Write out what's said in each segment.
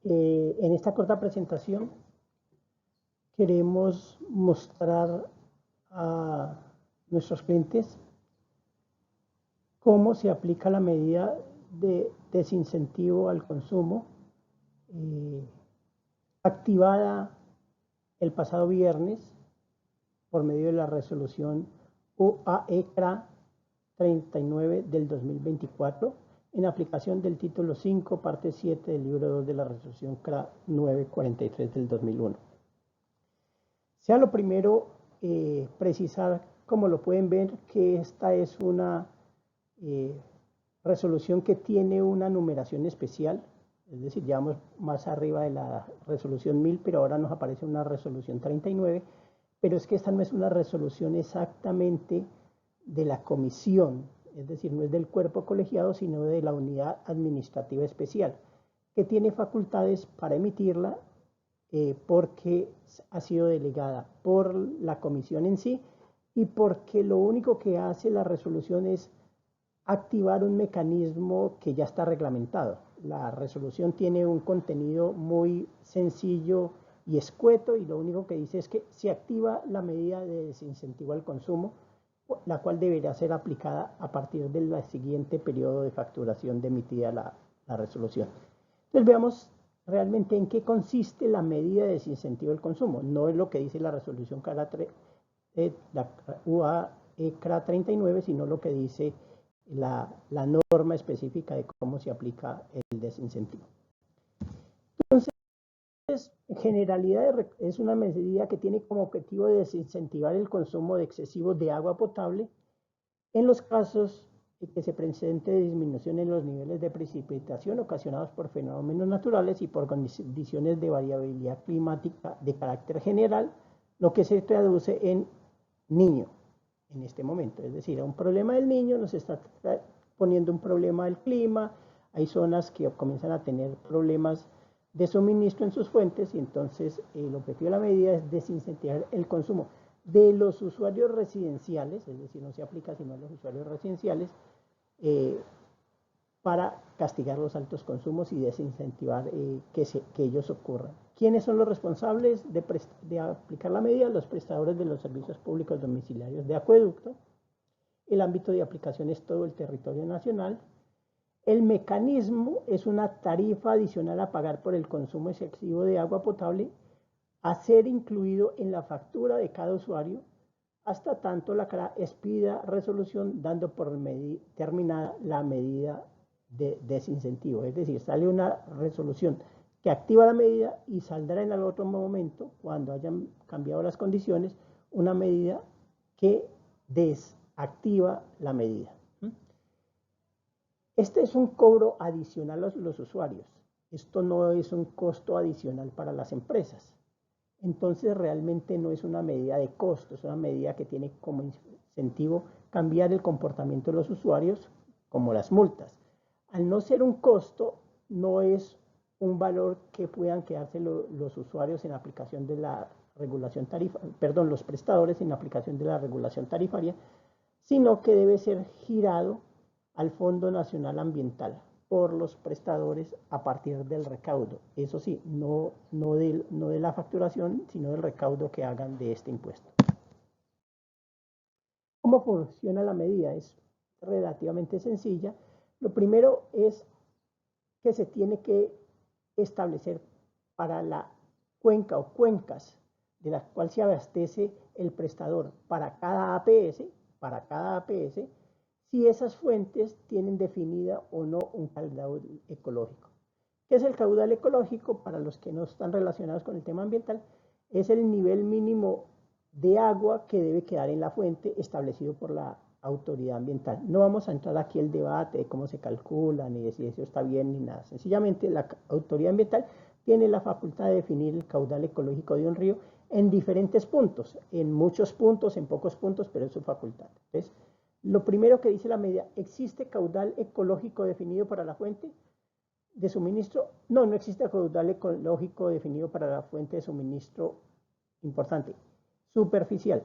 En esta corta presentación queremos mostrar a nuestros clientes cómo se aplica la medida de desincentivo al consumo activada el pasado viernes por medio de la resolución UAE-CRA 39 del 2024 en aplicación del título 5, parte 7 del libro 2 de la resolución CRA 943 del 2001. Sea lo primero precisar, como lo pueden ver, que esta es una resolución que tiene una numeración especial, es decir, ya vamos más arriba de la resolución 1000, pero ahora nos aparece una resolución 39, pero es que esta no es una resolución exactamente de la comisión, es decir, no es del cuerpo colegiado, sino de la unidad administrativa especial, que tiene facultades para emitirla porque ha sido delegada por la comisión en sí y porque lo único que hace la resolución es activar un mecanismo que ya está reglamentado. La resolución tiene un contenido muy sencillo y escueto y lo único que dice es que se activa la medida de desincentivo al consumo, la cual deberá ser aplicada a partir del siguiente periodo de facturación de emitida la resolución. Entonces veamos realmente en qué consiste la medida de desincentivo al consumo. No es lo que dice la resolución la UAE-CRA 39, sino lo que dice la norma específica de cómo se aplica el desincentivo. Entonces, en generalidad es una medida que tiene como objetivo desincentivar el consumo de excesivo de agua potable en los casos que se presente disminución en los niveles de precipitación ocasionados por fenómenos naturales y por condiciones de variabilidad climática de carácter general, lo que se traduce en niño en este momento. Es decir, a un problema del niño nos está poniendo un problema del clima, hay zonas que comienzan a tener problemas de suministro en sus fuentes y entonces el objetivo de la medida es desincentivar el consumo de los usuarios residenciales, es decir, no se aplica sino a los usuarios residenciales, para castigar los altos consumos y desincentivar que ellos ocurran. ¿Quiénes son los responsables de aplicar la medida? Los prestadores de los servicios públicos domiciliarios de acueducto. El ámbito de aplicación es todo el territorio nacional. El mecanismo es una tarifa adicional a pagar por el consumo excesivo de agua potable a ser incluido en la factura de cada usuario hasta tanto la CRA expida resolución dando por terminada la medida de desincentivo. Es decir, sale una resolución que activa la medida y saldrá en el otro momento, cuando hayan cambiado las condiciones, una medida que desactiva la medida. Este es un cobro adicional a los usuarios. Esto no es un costo adicional para las empresas. Entonces realmente no es una medida de costo, es una medida que tiene como incentivo cambiar el comportamiento de los usuarios, como las multas. Al no ser un costo, no es un valor que puedan quedarse los usuarios en aplicación de la regulación tarifaria, perdón, los prestadores en aplicación de la regulación tarifaria, sino que debe ser girado al Fondo Nacional Ambiental por los prestadores a partir del recaudo. Eso sí, no de la facturación, sino del recaudo que hagan de este impuesto. ¿Cómo funciona la medida? Es relativamente sencilla. Lo primero es que se tiene que establecer para la cuenca o cuencas de la cual se abastece el prestador para cada APS, si esas fuentes tienen definida o no un caudal ecológico. ¿Qué es el caudal ecológico? Para los que no están relacionados con el tema ambiental, es el nivel mínimo de agua que debe quedar en la fuente establecido por la autoridad ambiental. No vamos a entrar aquí el debate de cómo se calcula, ni de si eso está bien, ni nada. Sencillamente la autoridad ambiental tiene la facultad de definir el caudal ecológico de un río en diferentes puntos, en muchos puntos, en pocos puntos, pero es su facultad. Entonces, lo primero que dice la medida, ¿existe caudal ecológico definido para la fuente de suministro? No, no existe caudal ecológico definido para la fuente de suministro. Importante, superficial.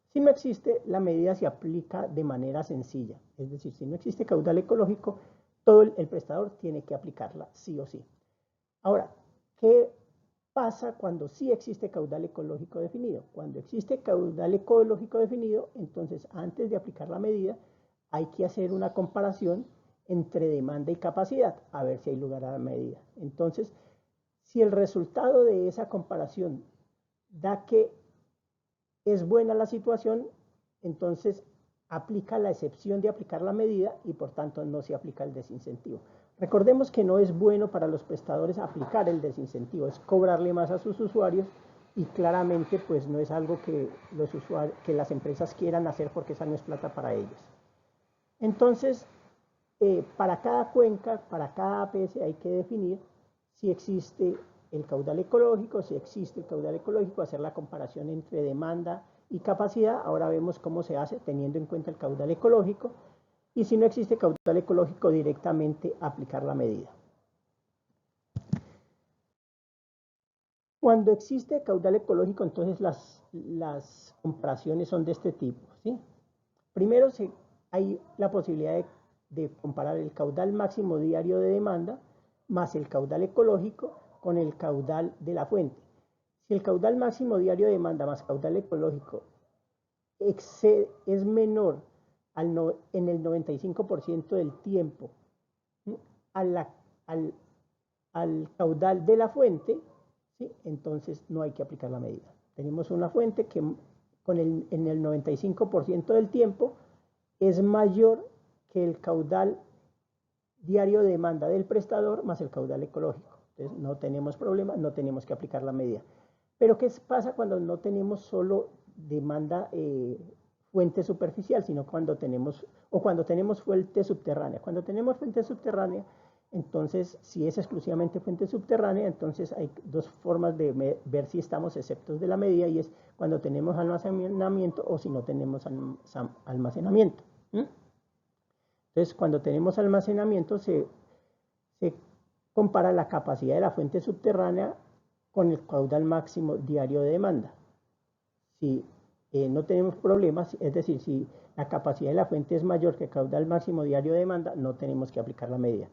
Si no existe, la medida se aplica de manera sencilla. Es decir, si no existe caudal ecológico, todo el prestador tiene que aplicarla sí o sí. Ahora, ¿qué pasa cuando sí existe caudal ecológico definido? Cuando existe caudal ecológico definido, entonces antes de aplicar la medida hay que hacer una comparación entre demanda y capacidad, a ver si hay lugar a la medida. Entonces, si el resultado de esa comparación da que es buena la situación, entonces aplica la excepción de aplicar la medida y por tanto no se aplica el desincentivo. Recordemos que no es bueno para los prestadores aplicar el desincentivo, es cobrarle más a sus usuarios y claramente pues no es algo que las empresas quieran hacer porque esa no es plata para ellos. Entonces, para cada cuenca, para cada APS hay que definir si existe el caudal ecológico, si existe el caudal ecológico, hacer la comparación entre demanda y capacidad. Ahora vemos cómo se hace teniendo en cuenta el caudal ecológico. Y si no existe caudal ecológico, directamente aplicar la medida. Cuando existe caudal ecológico, entonces las comparaciones son de este tipo, ¿sí? Primero hay la posibilidad de comparar el caudal máximo diario de demanda más el caudal ecológico con el caudal de la fuente. Si el caudal máximo diario de demanda más caudal ecológico es menor en el 95% del tiempo al caudal de la fuente, ¿sí? Entonces no hay que aplicar la medida. Tenemos una fuente que en el 95% del tiempo es mayor que el caudal diario de demanda del prestador más el caudal ecológico. Entonces no tenemos problema, no tenemos que aplicar la medida. Pero ¿qué pasa cuando no tenemos solo demanda fuente superficial, sino cuando tenemos fuente subterránea? Cuando tenemos fuente subterránea, entonces si es exclusivamente fuente subterránea, entonces hay dos formas de ver si estamos exceptos de la medida, y es cuando tenemos almacenamiento o si no tenemos almacenamiento. Entonces, cuando tenemos almacenamiento, se compara la capacidad de la fuente subterránea con el caudal máximo diario de demanda. Si no tenemos problemas, es decir, si la capacidad de la fuente es mayor que el caudal máximo diario de demanda, no tenemos que aplicar la medida.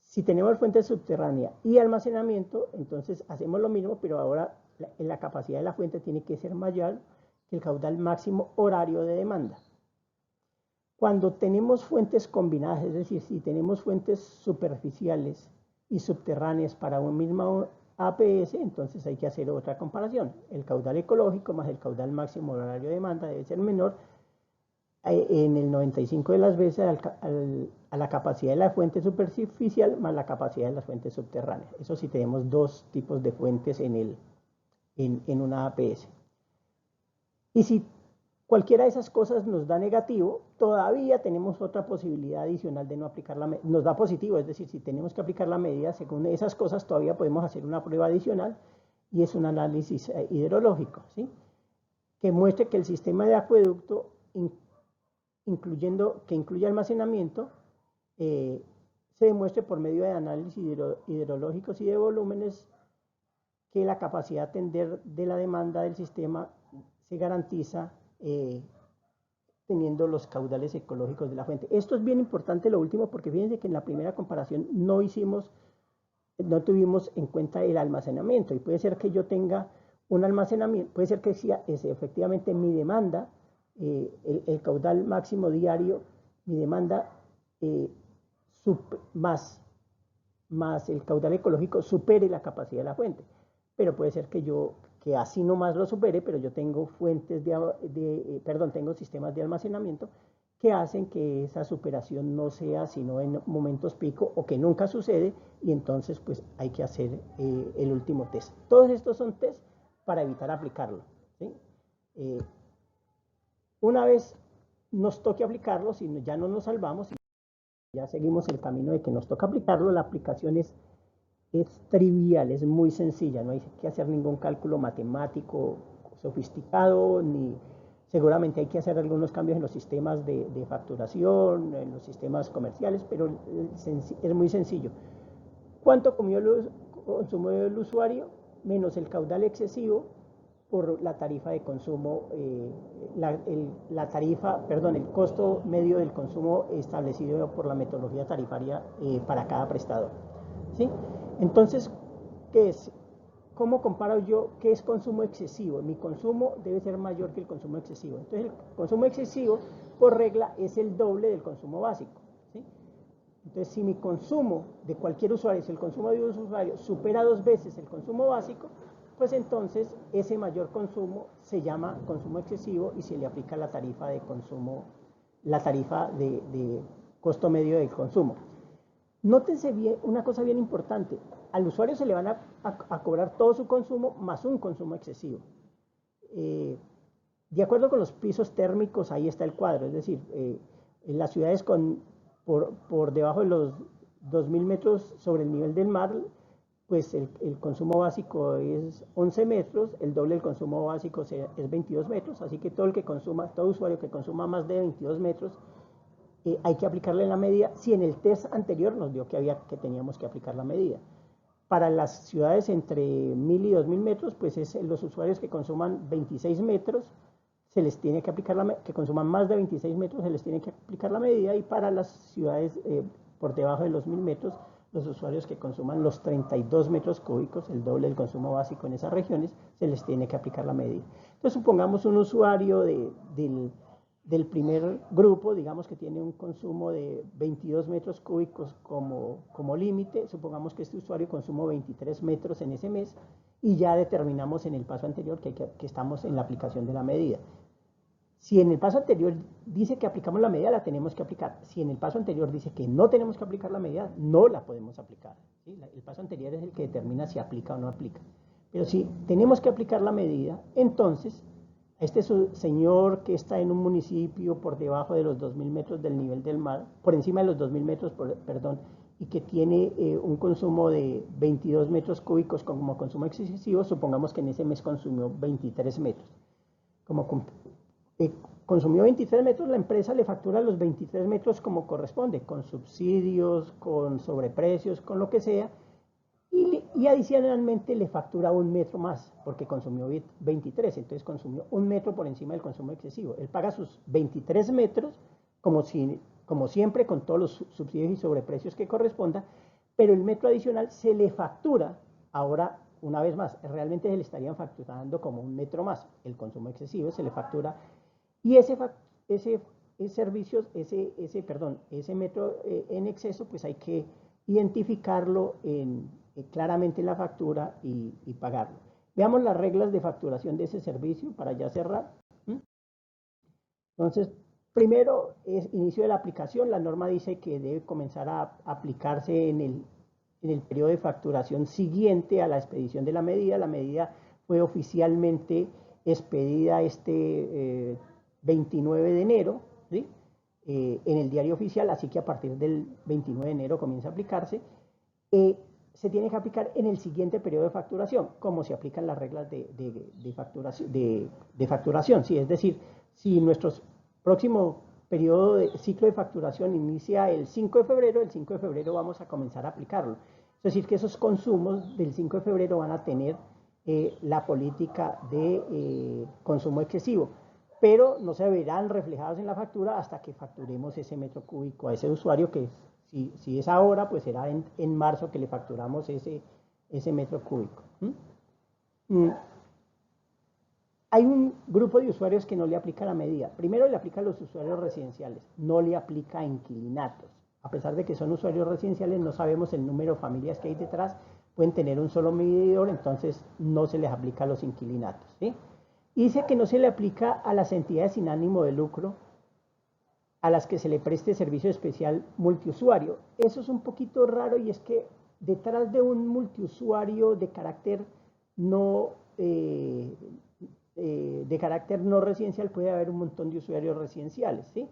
Si tenemos fuente subterránea y almacenamiento, entonces hacemos lo mismo, pero ahora la capacidad de la fuente tiene que ser mayor que el caudal máximo horario de demanda. Cuando tenemos fuentes combinadas, es decir, si tenemos fuentes superficiales y subterráneas para un mismo APS, entonces hay que hacer otra comparación. El caudal ecológico más el caudal máximo horario de demanda debe ser menor en el 95% de las veces a la capacidad de la fuente superficial más la capacidad de las fuentes subterráneas. Eso sí, tenemos dos tipos de fuentes en una APS. Y si cualquiera de esas cosas nos da negativo, todavía tenemos otra posibilidad adicional de no aplicar la medida. Nos da positivo, es decir, si tenemos que aplicar la medida según esas cosas, todavía podemos hacer una prueba adicional, y es un análisis hidrológico, ¿sí? Que muestre que el sistema de acueducto, que incluye almacenamiento, se demuestre por medio de análisis hidrológicos y de volúmenes que la capacidad de atender de la demanda del sistema se garantiza teniendo los caudales ecológicos de la fuente. Esto es bien importante, lo último, porque fíjense que en la primera comparación no tuvimos en cuenta el almacenamiento, y puede ser que yo tenga un almacenamiento, puede ser que sea efectivamente mi demanda, el caudal máximo diario, mi demanda más el caudal ecológico supere la capacidad de la fuente, pero puede ser que así nomás lo supere, pero yo tengo tengo sistemas de almacenamiento que hacen que esa superación no sea sino en momentos pico, o que nunca sucede, y entonces pues hay que hacer el último test. Todos estos son test para evitar aplicarlo, ¿sí? Una vez nos toque aplicarlo, si ya no nos salvamos, si ya seguimos el camino de que nos toca aplicarlo, la aplicación es trivial, es muy sencilla, no hay que hacer ningún cálculo matemático sofisticado, ni seguramente hay que hacer algunos cambios en los sistemas de facturación, en los sistemas comerciales, pero es muy sencillo. ¿Cuánto consumió el usuario menos el caudal excesivo por la tarifa de consumo, el costo medio del consumo establecido por la metodología tarifaria para cada prestador. ¿Sí? Entonces, ¿qué es? ¿Cómo comparo yo qué es consumo excesivo? Mi consumo debe ser mayor que el consumo excesivo. Entonces, el consumo excesivo, por regla, es el doble del consumo básico. ¿Sí? Entonces, si mi consumo de cualquier usuario, si el consumo de un usuario supera 2 veces el consumo básico, pues entonces ese mayor consumo se llama consumo excesivo y se le aplica la tarifa de consumo, la tarifa de costo medio del consumo. Nótense bien, una cosa bien importante, al usuario se le van a cobrar todo su consumo más un consumo excesivo. De acuerdo con los pisos térmicos, ahí está el cuadro, es decir, en las ciudades por debajo de los 2.000 metros sobre el nivel del mar, pues el consumo básico es 11 metros, el doble del consumo básico es 22 metros, así que todo usuario que consuma más de 22 metros, hay que aplicarle la medida, si en el test anterior nos dio que teníamos que aplicar la medida. Para las ciudades entre 1.000 y 2.000 metros, pues los usuarios que consuman 26 metros, se les tiene que aplicar que consuman más de 26 metros, se les tiene que aplicar la medida, y para las ciudades por debajo de los 1.000 metros, los usuarios que consuman los 32 metros cúbicos, el doble del consumo básico en esas regiones, se les tiene que aplicar la medida. Entonces, supongamos un usuario del primer grupo, digamos que tiene un consumo de 22 metros cúbicos como límite, supongamos que este usuario consume 23 metros en ese mes, y ya determinamos en el paso anterior que estamos en la aplicación de la medida. Si en el paso anterior dice que aplicamos la medida, la tenemos que aplicar. Si en el paso anterior dice que no tenemos que aplicar la medida, no la podemos aplicar. ¿Sí? El paso anterior es el que determina si aplica o no aplica. Pero si tenemos que aplicar la medida, entonces, este señor que está en un municipio por debajo de los 2.000 metros del nivel del mar, por encima de los 2.000 metros, perdón, y que tiene un consumo de 22 metros cúbicos como consumo excesivo, supongamos que en ese mes consumió 23 metros. Como consumió 23 metros, la empresa le factura los 23 metros como corresponde, con subsidios, con sobreprecios, con lo que sea, y adicionalmente le factura 1 metro más, porque consumió 23, entonces consumió 1 metro por encima del consumo excesivo. Él paga sus 23 metros, como siempre, con todos los subsidios y sobreprecios que corresponda, pero el metro adicional se le factura, ahora, una vez más, realmente se le estarían facturando como 1 metro más. El consumo excesivo se le factura, y ese metro en exceso, pues hay que identificarlo claramente en la factura y pagarlo. Veamos las reglas de facturación de ese servicio para ya cerrar. Entonces, primero es inicio de la aplicación. La norma dice que debe comenzar a aplicarse en el periodo de facturación siguiente a la expedición de la medida. La medida fue oficialmente expedida 29 de enero, ¿sí? En el diario oficial, así que a partir del 29 de enero comienza a aplicarse. Se tiene que aplicar en el siguiente periodo de facturación, como se aplican las reglas de facturación. ¿Sí? Es decir, si nuestro próximo periodo de ciclo de facturación inicia el 5 de febrero, el 5 de febrero vamos a comenzar a aplicarlo. Es decir, que esos consumos del 5 de febrero van a tener la política de consumo excesivo, pero no se verán reflejados en la factura hasta que facturemos ese metro cúbico a ese usuario, que si es ahora, pues será en marzo que le facturamos ese metro cúbico. Hay un grupo de usuarios que no le aplica la medida. Primero le aplica a los usuarios residenciales, no le aplica a inquilinatos. A pesar de que son usuarios residenciales, no sabemos el número de familias que hay detrás, pueden tener un solo medidor, entonces no se les aplica a los inquilinatos, ¿sí? Y dice que no se le aplica a las entidades sin ánimo de lucro a las que se le preste servicio especial multiusuario. Eso es un poquito raro, y es que detrás de un multiusuario de carácter no residencial puede haber un montón de usuarios residenciales, ¿sí?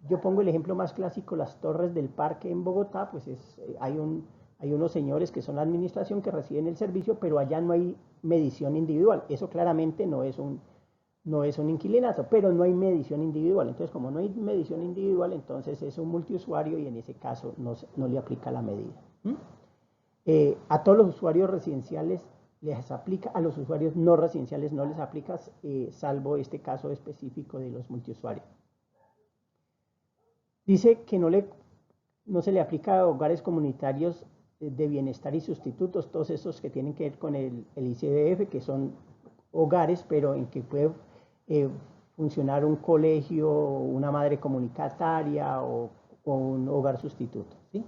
Yo pongo el ejemplo más clásico, las Torres del Parque en Bogotá, pues hay unos señores que son la administración que reciben el servicio, pero allá no hay medición individual. Eso claramente no es un inquilinato, pero no hay medición individual. Entonces, como no hay medición individual, entonces es un multiusuario, y en ese caso no le aplica la medida. A todos los usuarios residenciales les aplica, a los usuarios no residenciales no les aplica, salvo este caso específico de los multiusuarios. Dice que no se le aplica a hogares comunitarios de bienestar y sustitutos, todos esos que tienen que ver con el ICBF, que son hogares, pero en que puede funcionar un colegio, una madre comunitaria o un hogar sustituto, ¿sí?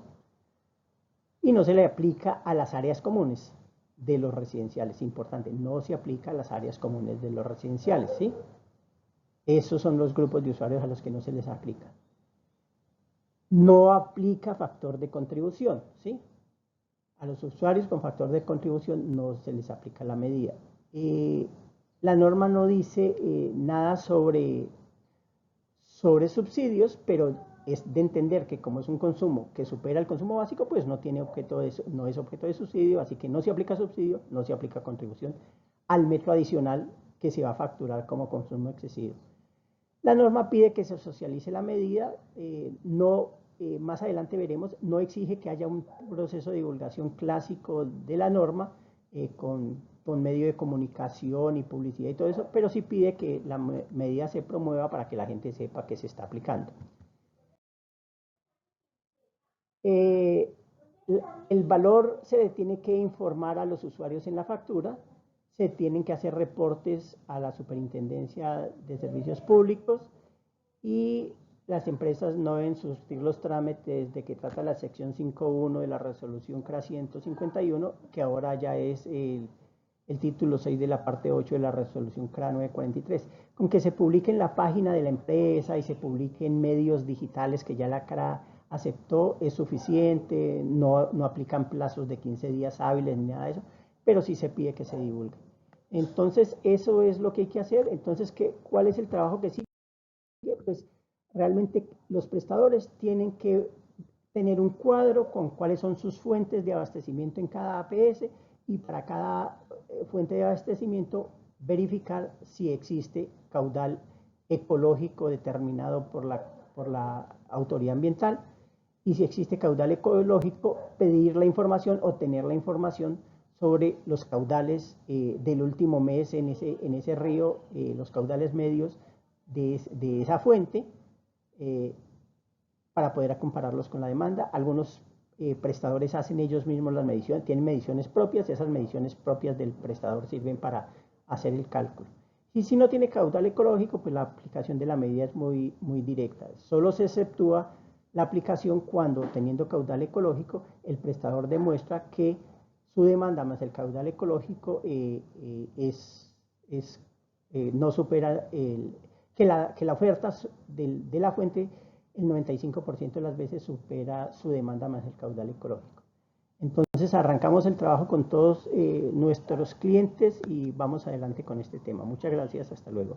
Y no se le aplica a las áreas comunes de los residenciales, importante, no se aplica a las áreas comunes de los residenciales, ¿sí? Esos son los grupos de usuarios a los que no se les aplica. No aplica factor de contribución, ¿sí? A los usuarios con factor de contribución no se les aplica la medida. La norma no dice nada sobre subsidios, pero es de entender que como es un consumo que supera el consumo básico, pues no tiene no es objeto de subsidio, así que no se aplica subsidio, no se aplica contribución al metro adicional que se va a facturar como consumo excesivo. La norma pide que se socialice la medida, más adelante veremos, no exige que haya un proceso de divulgación clásico de la norma con medio de comunicación y publicidad y todo eso, pero sí pide que la medida se promueva para que la gente sepa que se está aplicando. El valor se le tiene que informar a los usuarios en la factura, se tienen que hacer reportes a la Superintendencia de Servicios Públicos y las empresas no deben suscribir los trámites de que trata la sección 5.1 de la resolución CRA 151, que ahora ya es el título 6 de la parte 8 de la resolución CRA 943, con que se publique en la página de la empresa y se publique en medios digitales que ya la CRA aceptó, es suficiente, no aplican plazos de 15 días hábiles ni nada de eso, pero sí se pide que se divulgue. Entonces, eso es lo que hay que hacer. Entonces, ¿cuál es el trabajo que sigue? Pues realmente los prestadores tienen que tener un cuadro con cuáles son sus fuentes de abastecimiento en cada APS y para cada fuente de abastecimiento verificar si existe caudal ecológico determinado por la autoridad ambiental y si existe caudal ecológico, pedir la información o tener la información sobre los caudales del último mes en ese río, los caudales medios de esa fuente, para poder compararlos con la demanda. Algunos prestadores hacen ellos mismos las mediciones, tienen mediciones propias, esas mediciones propias del prestador sirven para hacer el cálculo. Y si no tiene caudal ecológico, pues la aplicación de la medida es muy directa. Solo se exceptúa la aplicación cuando, teniendo caudal ecológico, el prestador demuestra que su demanda más el caudal ecológico no supera que la oferta de la fuente el 95% de las veces supera su demanda más el caudal ecológico. Entonces arrancamos el trabajo con todos nuestros clientes y vamos adelante con este tema. Muchas gracias, hasta luego.